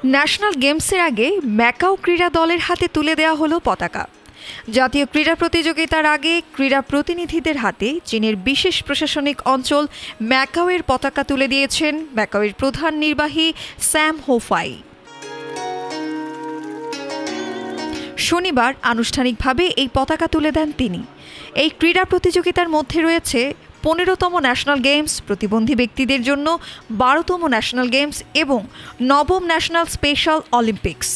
National গেমসের আগে macaw ক্রীড়া দলের হাতে তুলে দেওয়া হলো পতাকা। জাতীয় ক্রীড়া প্রতিযোগিতার আগে ক্রীড়া প্রতিনিধিদের হাতে চীনের বিশেষ প্রশাসনিক অঞ্চল ম্যাকাওয়ের পতাকা তুলে দিয়েছেন ম্যাকাওয়ের প্রধান নির্বাহী স্যাম হোফাই। শনিবার আনুষ্ঠানিকভাবে এই পতাকা তুলে দেন তিনি। এই ক্রীড়া প্রতিযোগিতার মধ্যে রয়েছে 15তম ন্যাশনাল গেমস, প্রতিবন্ধী ব্যক্তিদের জন্য 12তম ন্যাশনাল গেমস এবং 9ম ন্যাশনাল স্পেশাল অলিম্পিক্স।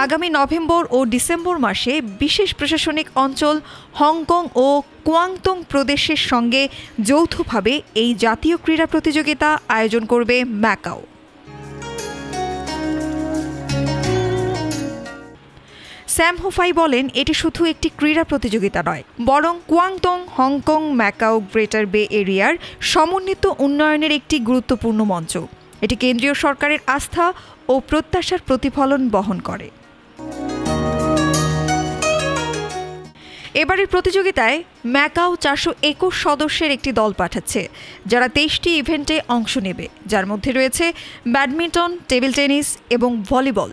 আগামী নভেম্বর ও ডিসেম্বর মাসে বিশেষ প্রশাসনিক অঞ্চল হংকং ও কুয়াংতুং প্রদেশের সঙ্গে যৌথভাবে এই জাতীয় ক্রীড়া প্রতিযোগিতা আয়োজন করবে ম্যাকাও। স্যাম হোফাই বলেন, এটি শুধু একটি ক্রীড়া প্রতিযোগিতা নয়, বরং কুয়াংতুং, হংকং, ম্যাকাও, গ্রেটার বে এরিয়ার সমন্বিত উন্নয়নের একটি গুরুত্বপূর্ণ মঞ্চ। এটি কেন্দ্রীয় সরকারের আস্থা ও প্রত্যাশার প্রতিফলন বহন করে। এবারের প্রতিযোগিতায় ম্যাকাও 421 সদস্যের একটি দল পাঠাচ্ছে, যারা 23টি ইভেন্টে অংশ নেবে, যার মধ্যে রয়েছে ব্যাডমিন্টন, টেবিল টেনিস এবং ভলিবল।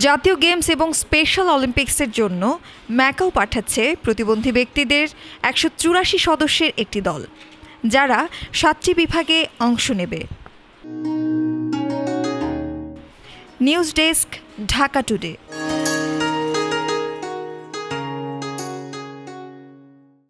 জাতীয় গেমস এবং স্পেশাল অলিম্পিক্সের জন্য ম্যাকাও পাঠাচ্ছে প্রতিবন্ধী ব্যক্তিদের 184 সদস্যের একটি দল, যারা 7টি বিভাগে অংশ নেবে। News desk, Dhaka today.